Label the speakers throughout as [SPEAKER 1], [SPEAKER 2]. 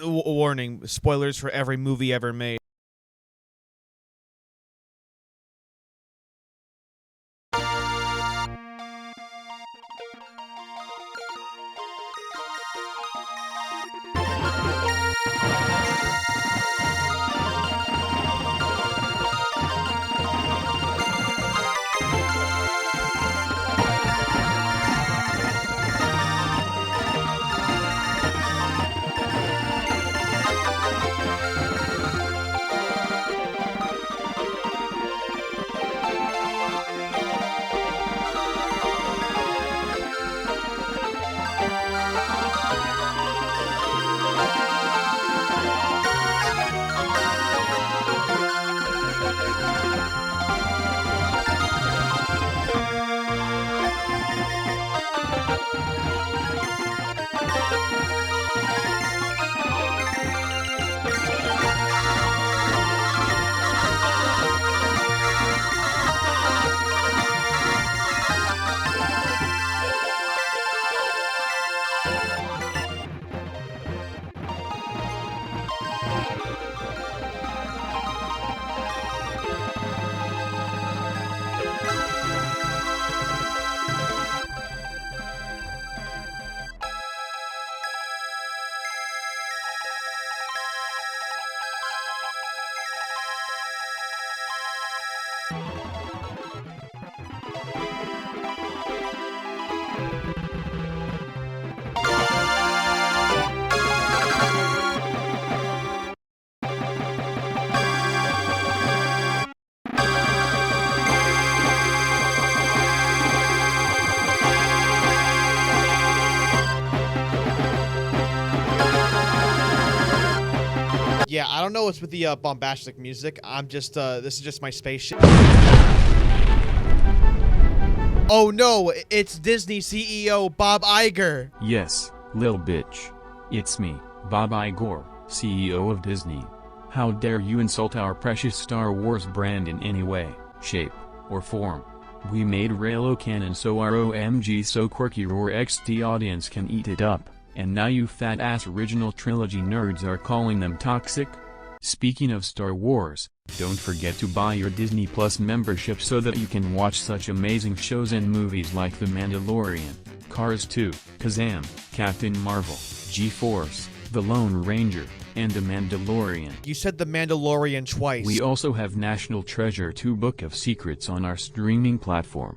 [SPEAKER 1] Warning, spoilers for every movie ever made. Yeah, I don't know what's with the bombastic music. I'm just, this is just my spaceship. Oh no, it's Disney CEO Bob Iger.
[SPEAKER 2] Yes, lil bitch. It's me, Bob Iger, CEO of Disney. How dare you insult our precious Star Wars brand in any way, shape, or form. We made Reylo canon so our OMG so quirky roar XD audience can eat it up. And now you fat-ass original trilogy nerds are calling them toxic? Speaking of Star Wars, don't forget to buy your Disney Plus membership so that you can watch such amazing shows and movies like The Mandalorian, Cars 2, Kazam, Captain Marvel, G-Force, The Lone Ranger, and The Mandalorian.
[SPEAKER 1] You said The Mandalorian twice.
[SPEAKER 2] We also have National Treasure 2 Book of Secrets on our streaming platform.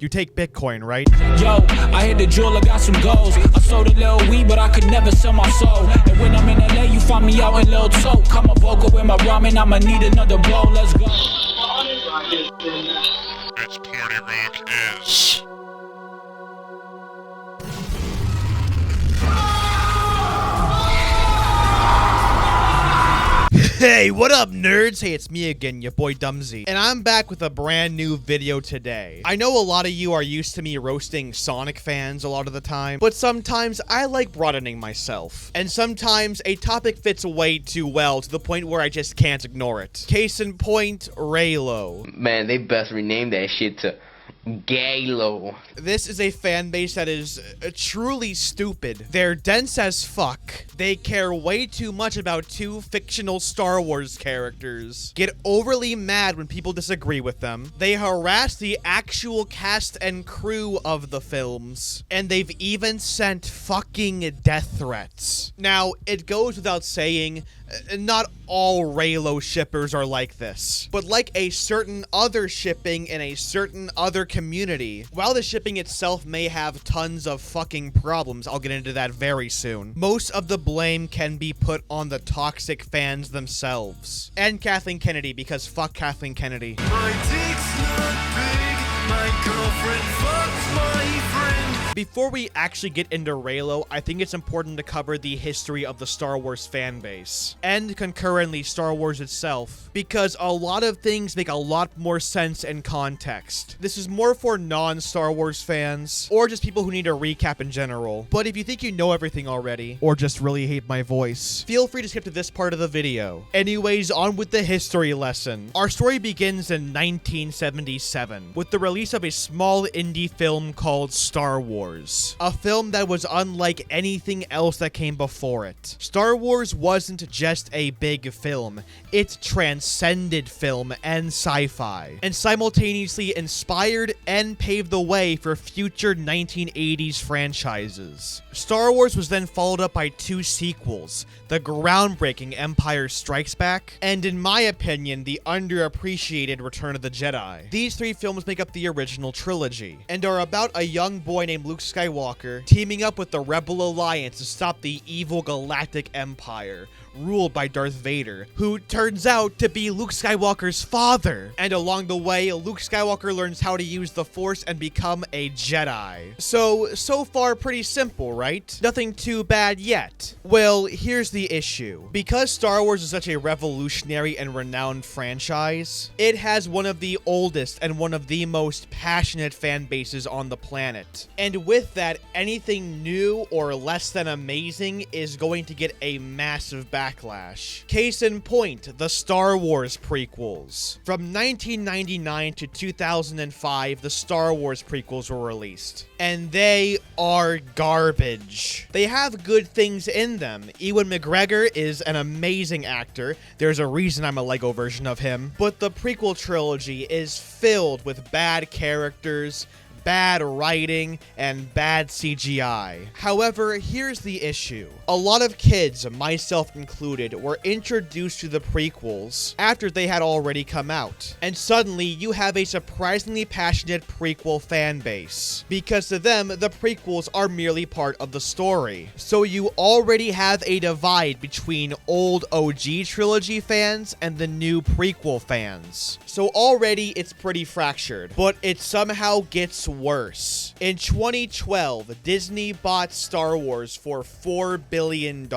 [SPEAKER 1] You take Bitcoin, right?
[SPEAKER 3] Yo, I hit the jeweler, got some goals. I sold a little weed, but I could never sell my soul. And when I'm in LA, you find me out in Lil Toke. Come a vocal with my ramen, I'ma need another blow. Let's go.
[SPEAKER 4] It's Party Rock is.
[SPEAKER 1] Hey, what up, nerds? Hey, it's me again, your boy Dumsy, and I'm back with a brand new video today. I know a lot of you are used to me roasting Sonic fans a lot of the time, but sometimes I like broadening myself, and sometimes a topic fits way too well to the point where I just can't ignore it. Case in point, Reylo.
[SPEAKER 5] Man, they best rename that shit to GAYLO.
[SPEAKER 1] This is a fan base that is truly stupid. They're dense as fuck. They care way too much about two fictional Star Wars characters. Get overly mad when people disagree with them. They harass the actual cast and crew of the films. And they've even sent fucking death threats. Now, it goes without saying, not all Reylo shippers are like this, but like a certain other shipping in a certain other community. While the shipping itself may have tons of fucking problems, I'll get into that very soon, most of the blame can be put on the toxic fans themselves. And Kathleen Kennedy, because fuck Kathleen Kennedy.
[SPEAKER 6] My dick's not big, my girlfriend fucks my friend.
[SPEAKER 1] Before we actually get into Reylo, I think it's important to cover the history of the Star Wars fan base, and concurrently Star Wars itself, because a lot of things make a lot more sense in context. This is more for non-Star Wars fans, or just people who need a recap in general. But if you think you know everything already, or just really hate my voice, feel free to skip to this part of the video. Anyways, on with the history lesson. Our story begins in 1977, with the release of a small indie film called Star Wars. Wars, a film that was unlike anything else that came before it. Star Wars wasn't just a big film, it transcended film and sci-fi, and simultaneously inspired and paved the way for future 1980s franchises. Star Wars was then followed up by 2 sequels, the groundbreaking Empire Strikes Back, and in my opinion, the underappreciated Return of the Jedi. These 3 films make up the original trilogy, and are about a young boy named Luke Skywalker teaming up with the Rebel Alliance to stop the evil Galactic Empire, ruled by Darth Vader, who turns out to be Luke Skywalker's father. And along the way, Luke Skywalker learns how to use the Force and become a Jedi. So far pretty simple, right? Nothing too bad yet. Well, here's the issue. Because Star Wars is such a revolutionary and renowned franchise, it has one of the oldest and one of the most passionate fan bases on the planet. And with that, anything new or less than amazing is going to get a massive backlash. Case in point, the Star Wars prequels. From 1999 to 2005, the Star Wars prequels were released, and they are garbage. They have good things in them. Ewan McGregor is an amazing actor. There's a reason I'm a Lego version of him. But the prequel trilogy is filled with bad characters, bad writing, and bad CGI. However, here's the issue. A lot of kids, myself included, were introduced to the prequels after they had already come out. And suddenly, you have a surprisingly passionate prequel fan base. Because to them, the prequels are merely part of the story. So you already have a divide between old OG trilogy fans and the new prequel fans. So already, it's pretty fractured. But it somehow gets worse. In 2012, Disney bought Star Wars for $4 billion.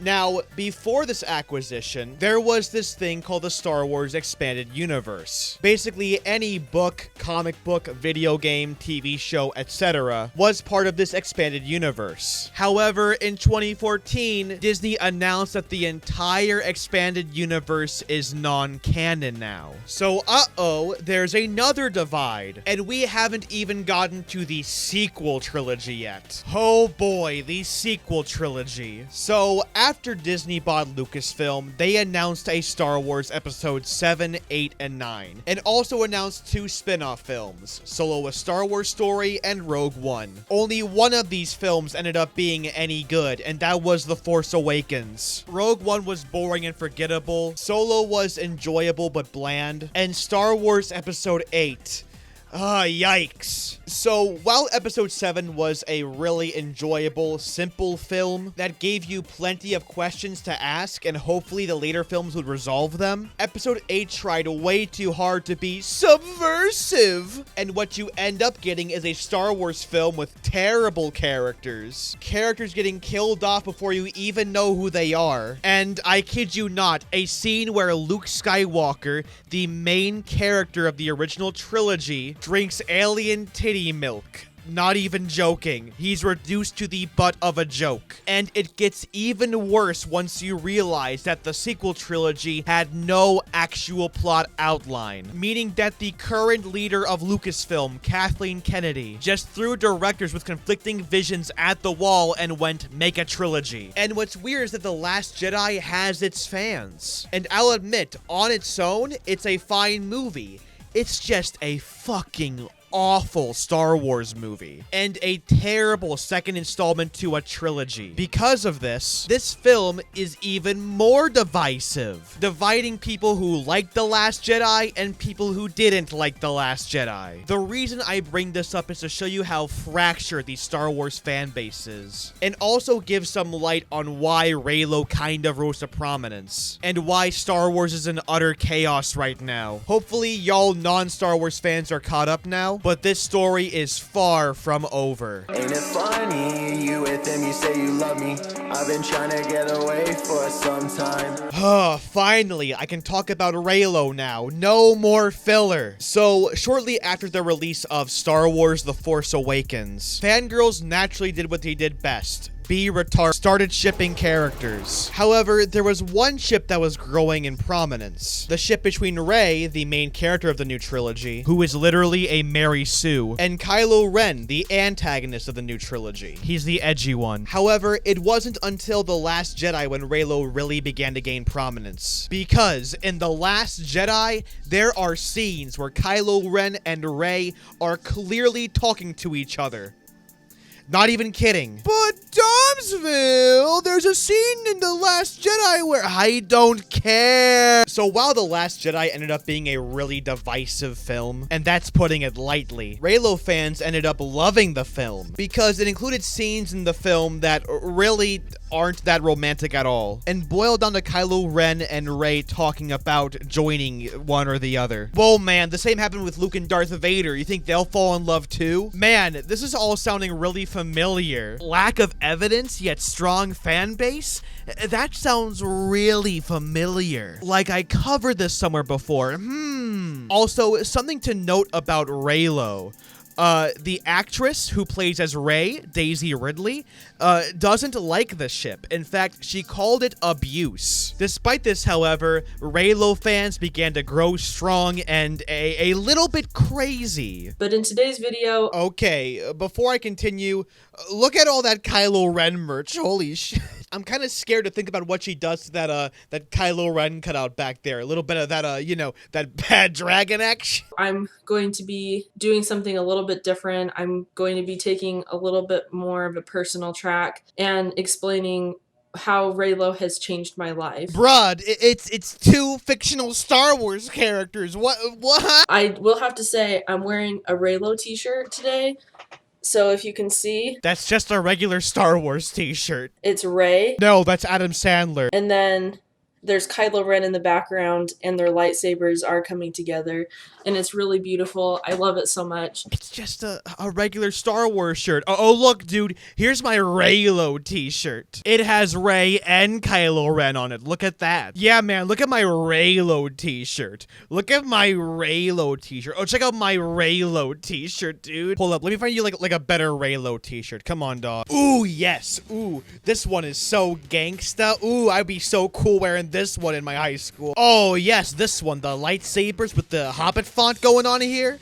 [SPEAKER 1] Now, before this acquisition, there was this thing called the Star Wars Expanded Universe. Basically, any book, comic book, video game, TV show, etc. was part of this expanded universe. However, in 2014, Disney announced that the entire expanded universe is non-canon now. So, there's another divide, and we haven't even gotten to the sequel trilogy yet. Oh boy, the sequel trilogy. So, after Disney bought Lucasfilm, they announced a Star Wars Episode 7, 8, and 9, and also announced 2 spin-off films, Solo: A Star Wars Story and Rogue One. Only one of these films ended up being any good, and that was The Force Awakens. Rogue One was boring and forgettable, Solo was enjoyable but bland, and Star Wars Episode 8, yikes. So, while Episode 7 was a really enjoyable, simple film that gave you plenty of questions to ask, and hopefully the later films would resolve them, Episode 8 tried way too hard to be subversive. And what you end up getting is a Star Wars film with terrible characters. Characters getting killed off before you even know who they are. And I kid you not, a scene where Luke Skywalker, the main character of the original trilogy, drinks alien titty milk. Not even joking. He's reduced to the butt of a joke. And it gets even worse once you realize that the sequel trilogy had no actual plot outline, meaning that the current leader of Lucasfilm, Kathleen Kennedy, just threw directors with conflicting visions at the wall and went, make a trilogy. And what's weird is that The Last Jedi has its fans. And I'll admit, on its own, it's a fine movie. It's just a fucking awful Star Wars movie, and a terrible second installment to a trilogy. Because of this, this film is even more divisive, dividing people who liked The Last Jedi and people who didn't like The Last Jedi. The reason I bring this up is to show you how fractured the Star Wars fan base is, and also give some light on why Reylo kind of rose to prominence, and why Star Wars is in utter chaos right now. Hopefully, y'all non-Star Wars fans are caught up now, but this story is far from over.
[SPEAKER 6] Ain't it funny? You with him, you say you love me. I've been trying to get away for some time.
[SPEAKER 1] Finally, I can talk about Reylo now. No more filler. So, shortly after the release of Star Wars: The Force Awakens, fangirls naturally did what they did best. be retarded started shipping characters. However, there was one ship that was growing in prominence. The ship between Rey, the main character of the new trilogy, who is literally a Mary Sue, and Kylo Ren, the antagonist of the new trilogy. He's the edgy one. However, it wasn't until The Last Jedi when Reylo really began to gain prominence. Because in The Last Jedi, there are scenes where Kylo Ren and Rey are clearly talking to each other. Not even kidding. But Domsville, there's a scene in The Last Jedi where I don't care. So while The Last Jedi ended up being a really divisive film, and that's putting it lightly, Reylo fans ended up loving the film because it included scenes in the film that really aren't that romantic at all, and boiled down to Kylo Ren and Rey talking about joining one or the other. Whoa, man, the same happened with Luke and Darth Vader. You think they'll fall in love too? Man, this is all sounding really familiar. Lack of evidence, yet strong fan base? That sounds really familiar. Like I covered this somewhere before. Also, something to note about Reylo. The actress who plays as Rey, Daisy Ridley, doesn't like the ship. In fact, she called it abuse. Despite this, however, Reylo fans began to grow strong and a little bit crazy.
[SPEAKER 7] But in today's video...
[SPEAKER 1] Okay, before I continue, look at all that Kylo Ren merch. Holy shit. I'm kind of scared to think about what she does to that Kylo Ren cutout back there. A little bit of that, you know, that bad dragon action.
[SPEAKER 7] I'm going to be doing something a little bit different. I'm going to be taking a little bit more of a personal track and explaining how Reylo has changed my life.
[SPEAKER 1] Bruh, it's two fictional Star Wars characters. What?
[SPEAKER 7] I will have to say I'm wearing a Reylo t-shirt today. So if you can see...
[SPEAKER 1] That's just a regular Star Wars t-shirt.
[SPEAKER 7] It's Rey.
[SPEAKER 1] No, that's Adam Sandler.
[SPEAKER 7] And then there's Kylo Ren in the background, and their lightsabers are coming together. And it's really beautiful. I love it so much.
[SPEAKER 1] It's just a regular Star Wars shirt. Oh, look, dude. Here's my Reylo t-shirt. It has Rey and Kylo Ren on it. Look at that. Yeah, man. Look at my Reylo t-shirt. Look at my Reylo t-shirt. Oh, check out my Reylo t-shirt, dude. Hold up. Let me find you like a better Reylo t-shirt. Come on, dog. Ooh, yes. Ooh, this one is so gangsta. Ooh, I'd be so cool wearing this one in my high school. Oh, yes. This one. The lightsabers with the Hobbit font going on here.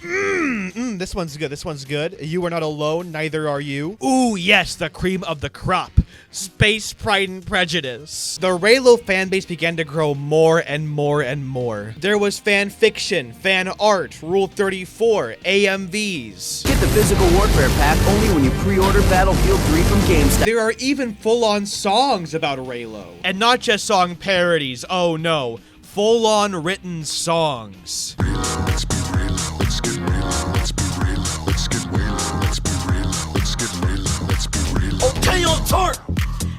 [SPEAKER 1] This one's good. This one's good. You are not alone. Neither are you. Ooh, yes. The cream of the crop. Space Pride and Prejudice. The Reylo fanbase began to grow more and more and more. There was fan fiction, fan art, Rule 34, AMVs.
[SPEAKER 8] Get the physical warfare pack only when you pre-order Battlefield 3 from GameStop.
[SPEAKER 1] There are even full-on songs about Reylo. And not just song parodies. Oh no. Full-on written songs.
[SPEAKER 9] Okay, on turn.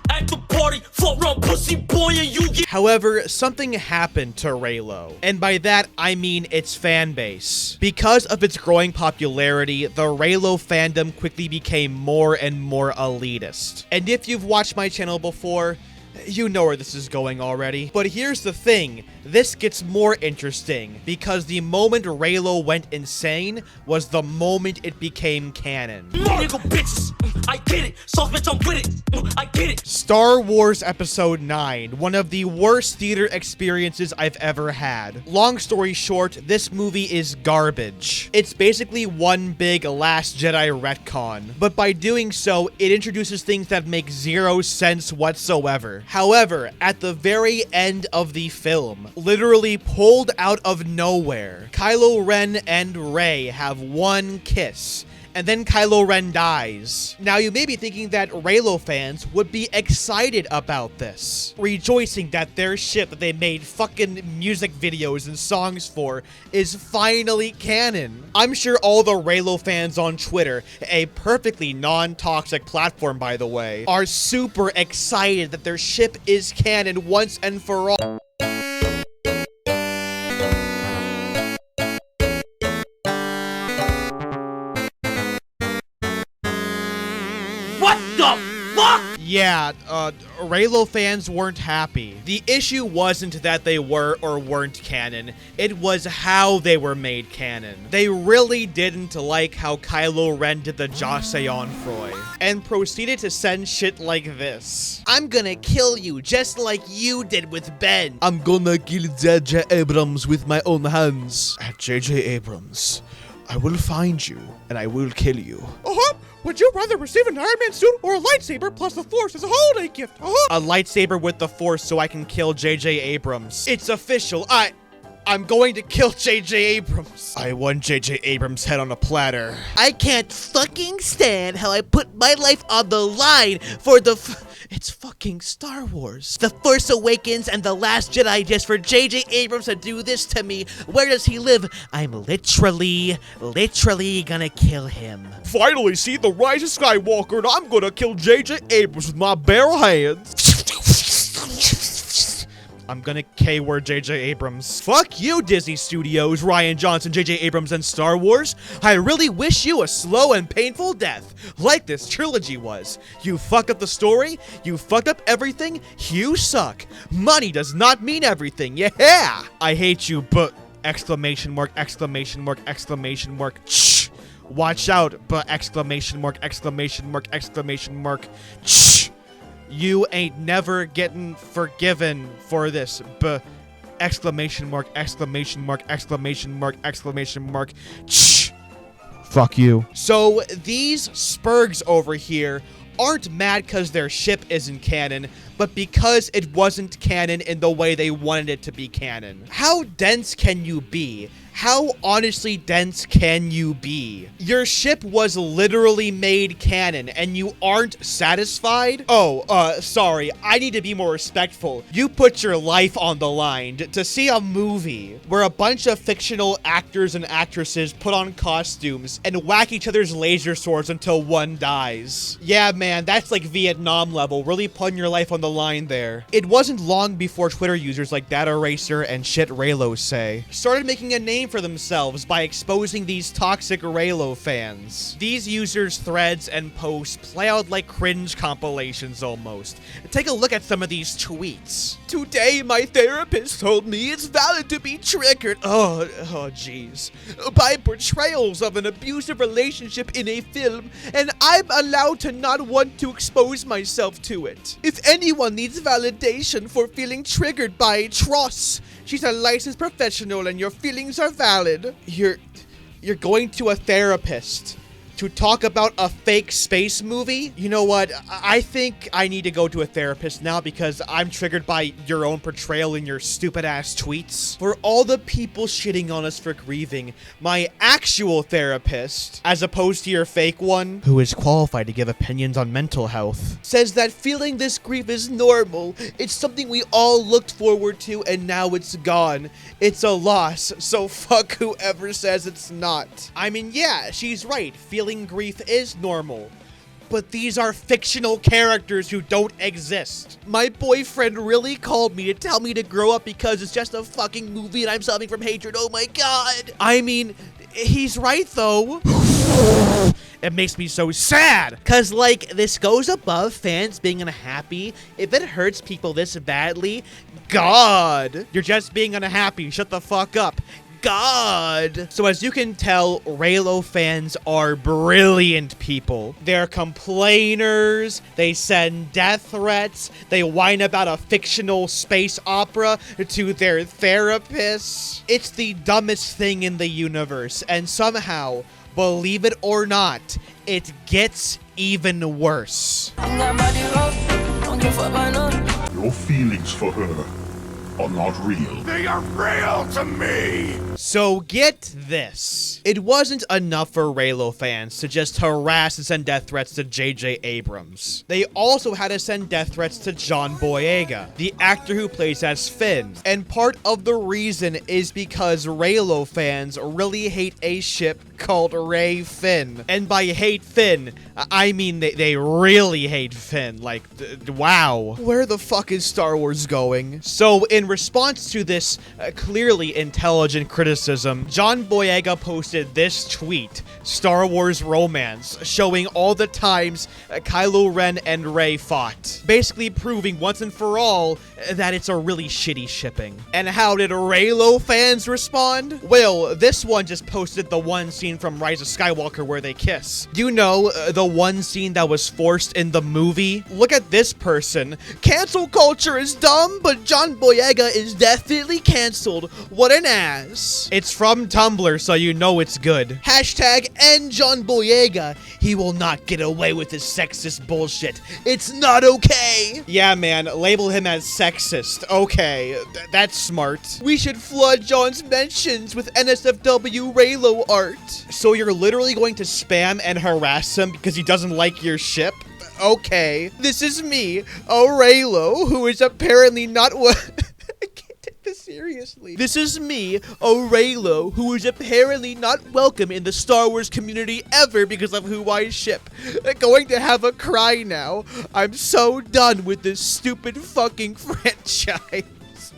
[SPEAKER 9] At the party, float round pussy boy, and you get.
[SPEAKER 1] However, something happened to Reylo, and by that I mean its fan base. Because of its growing popularity, the Reylo fandom quickly became more and more elitist. And if you've watched my channel before, you know where this is going already. But here's the thing, this gets more interesting, because the moment Reylo went insane was the moment it became canon.
[SPEAKER 9] Nigga bitches, I get it. So bitch, I'm with it. I get it.
[SPEAKER 1] Star Wars Episode 9, one of the worst theater experiences I've ever had. Long story short, this movie is garbage. It's basically one big Last Jedi retcon, but by doing so, it introduces things that make zero sense whatsoever. However, at the very end of the film, literally pulled out of nowhere, Kylo Ren and Rey have one kiss, and then Kylo Ren dies. Now, you may be thinking that Reylo fans would be excited about this, rejoicing that their ship that they made fucking music videos and songs for is finally canon. I'm sure all the Reylo fans on Twitter, a perfectly non-toxic platform by the way, are super excited that their ship is canon once and for all.
[SPEAKER 9] What the fuck?
[SPEAKER 1] Yeah, yeah, Reylo fans weren't happy. The issue wasn't that they were or weren't canon, it was how they were made canon. They really didn't like how Kylo Ren did the Joseon Froy, and proceeded to send shit like this. I'm gonna kill you just like you did with Ben. I'm gonna kill J.J. Abrams with my own hands. At J.J. Abrams, I will find you and I will kill you. Would you rather receive an Iron Man suit or a lightsaber plus the Force as a holiday gift? A lightsaber with the Force so I can kill J.J. Abrams. It's official. I'm going to kill J.J. Abrams. I want J.J. Abrams' head on a platter. I can't fucking stand how I put my life on the line for the it's fucking Star Wars. The Force Awakens and The Last Jedi just for J.J. Abrams to do this to me. Where does he live? I'm literally gonna kill him. Finally see the rise of Skywalker, and I'm gonna kill J.J. Abrams with my bare hands. I'm gonna K-word J.J. Abrams. Fuck you, Disney Studios, Rian Johnson, J.J. Abrams, and Star Wars. I really wish you a slow and painful death, like this trilogy was. You fucked up the story, you fucked up everything, you suck. Money does not mean everything, yeah! I hate you, but... exclamation mark, exclamation mark, exclamation mark, shh! Watch out, but exclamation mark, exclamation mark, exclamation mark, shh! You ain't never getting forgiven for this, exclamation mark, exclamation mark, exclamation mark, exclamation mark, shh. Fuck you. So these Spurgs over here aren't mad because their ship isn't canon, but because it wasn't canon in the way they wanted it to be canon. How dense can you be? How honestly dense can you be? Your ship was literally made canon and you aren't satisfied? Sorry, I need to be more respectful. You put your life on the line to see a movie where a bunch of fictional actors and actresses put on costumes and whack each other's laser swords until one dies. Yeah, man, that's like Vietnam level, really putting your life on the line there. It wasn't long before Twitter users like Data Racer and Shit Reylo Say started making a name for themselves by exposing these toxic Reylo fans. These users' threads and posts play out like cringe compilations almost. Take a look at some of these tweets. Today my therapist told me it's valid to be triggered, jeez, by portrayals of an abusive relationship in a film, and I'm allowed to not want to expose myself to it. If anyone needs validation for feeling triggered by Tross, she's a licensed professional and your feelings are valid. You're going to a therapist to talk about a fake space movie? You know what? I think I need to go to a therapist now because I'm triggered by your own portrayal in your stupid ass tweets. For all the people shitting on us for grieving, my actual therapist, as opposed to your fake one, who is qualified to give opinions on mental health, says that feeling this grief is normal. It's something we all looked forward to and now it's gone. It's a loss, so fuck whoever says it's not. I mean, yeah, she's right. Feeling grief is normal, but these are fictional characters who don't exist. My boyfriend really called me to tell me to grow up because it's just a fucking movie and I'm suffering from hatred. Oh my god. I mean, he's right though. It makes me so sad. Cause like, this goes above fans being unhappy. If it hurts people this badly, God, you're just being unhappy. Shut the fuck up. God. So as you can tell, Reylo fans are brilliant people. They're complainers, they send death threats, they whine about a fictional space opera to their therapists. It's the dumbest thing in the universe, and somehow, believe it or not, it gets even worse.
[SPEAKER 4] Your feelings for her are not real. They are real to me!
[SPEAKER 1] So get this. It wasn't enough for Reylo fans to just harass and send death threats to J.J. Abrams. They also had to send death threats to John Boyega, the actor who plays as Finn. And part of the reason is because Reylo fans really hate a ship called Ray Finn. And by hate Finn, I mean they really hate Finn. Like, wow. Where the fuck is Star Wars going? So in response to this clearly intelligent criticism, John Boyega posted this tweet, Star Wars romance, showing all the times Kylo Ren and Rey fought. Basically proving once and for all that it's a really shitty shipping. And how did Reylo fans respond? Well, this one just posted the one scene from Rise of Skywalker where they kiss. You know, the one scene that was forced in the movie? Look at this person. Cancel culture is dumb, but John Boyega is definitely canceled. What an ass. It's from Tumblr, so you know it's good. Hashtag end John Boyega. He will not get away with his sexist bullshit. It's not okay. Yeah, man, label him as sexist. Okay, that's smart. We should flood John's mentions with NSFW Reylo art. So you're literally going to spam and harass him because he doesn't like your ship? Okay. This is me, a Reylo, who is apparently not I can't take this seriously. This is me, a Reylo, who is apparently not welcome in the Star Wars community ever because of who I ship. Going to have a cry now. I'm so done with this stupid fucking franchise.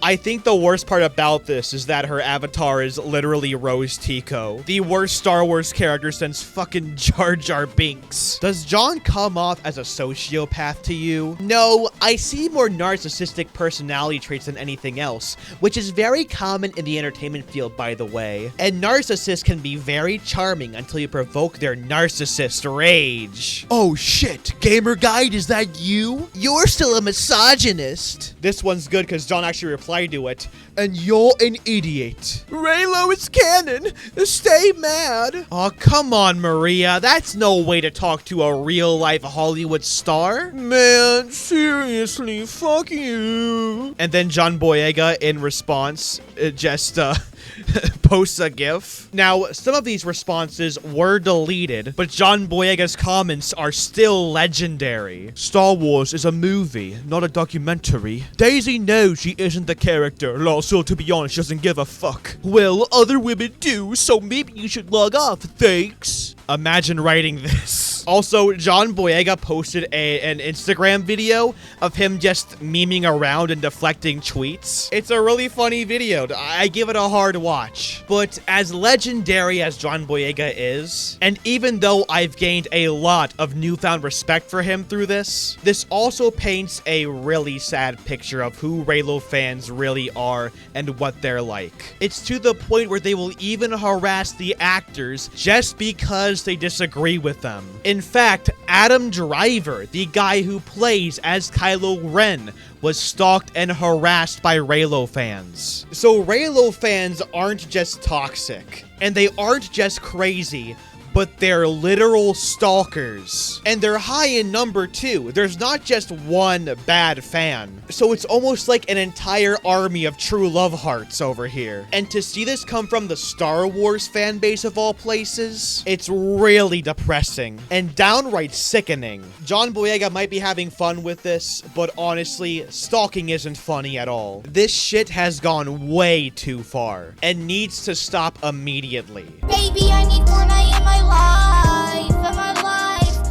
[SPEAKER 1] I think the worst part about this is that her avatar is literally Rose Tico, the worst Star Wars character since fucking Jar Jar Binks. Does John come off as a sociopath to you? No, I see more narcissistic personality traits than anything else, which is very common in the entertainment field, by the way. And narcissists can be very charming until you provoke their narcissist rage. Oh shit, Gamer Guide, is that you? You're still a misogynist. This one's good because John actually replied to it. And you're an idiot. Reylo is canon. Stay mad. Oh, come on, Maria. That's no way to talk to a real-life Hollywood star. Man, seriously, fuck you. And then John Boyega, in response, just posts a gif. Now, some of these responses were deleted, but John Boyega's comments are still legendary. Star Wars is a movie, not a documentary. Daisy knows she isn't the character. Also, to be honest, she doesn't give a fuck. Well, other women do, so maybe you should log off, thanks. Imagine writing this. Also, John Boyega posted an Instagram video of him just memeing around and deflecting tweets. It's a really funny video. I give it a hard watch. But as legendary as John Boyega is, and even though I've gained a lot of newfound respect for him through this also paints a really sad picture of who Reylo fans really are and what they're like. It's to the point where they will even harass the actors just because they disagree with them. In fact, Adam Driver, the guy who plays as Kylo Ren, was stalked and harassed by Reylo fans. So Reylo fans aren't just toxic, and they aren't just crazy, but they're literal stalkers. And they're high in number too. There's not just one bad fan. So it's almost like an entire army of true love hearts over here. And to see this come from the Star Wars fan base of all places, it's really depressing and downright sickening. John Boyega might be having fun with this, but honestly, stalking isn't funny at all. This shit has gone way too far and needs to stop immediately.
[SPEAKER 10] Baby, I need more night in my life.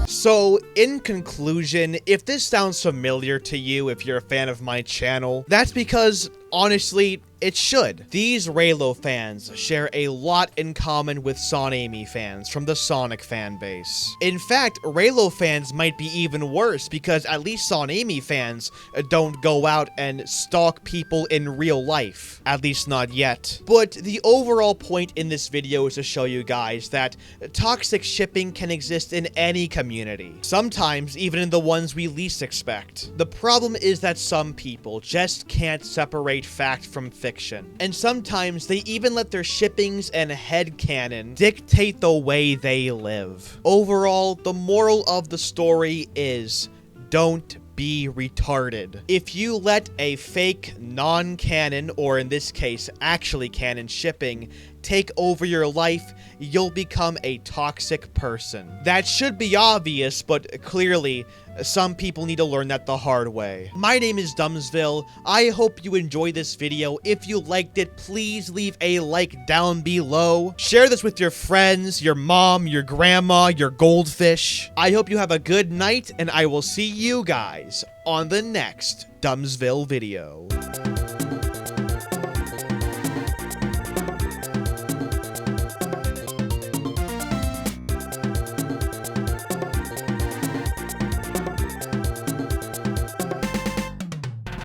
[SPEAKER 1] So, in conclusion, if this sounds familiar to you, if you're a fan of my channel, that's because, honestly, it should. These Reylo fans share a lot in common with Sonami fans from the Sonic fan base. In fact, Reylo fans might be even worse because at least Sonami fans don't go out and stalk people in real life. At least not yet. But the overall point in this video is to show you guys that toxic shipping can exist in any community. Sometimes even in the ones we least expect. The problem is that some people just can't separate fact from fiction. And sometimes they even let their shippings and headcanon dictate the way they live. Overall, the moral of the story is, don't be retarded. If you let a fake non-canon, or in this case, actually canon shipping, take over your life, you'll become a toxic person. That should be obvious, but clearly, Some people need to learn that the hard way. My name is Dumbsville. I hope you enjoyed this video. If you liked it, please leave a like down below. Share this with your friends, your mom, your grandma, your goldfish. I hope you have a good night, and I will see you guys on the next Dumbsville video.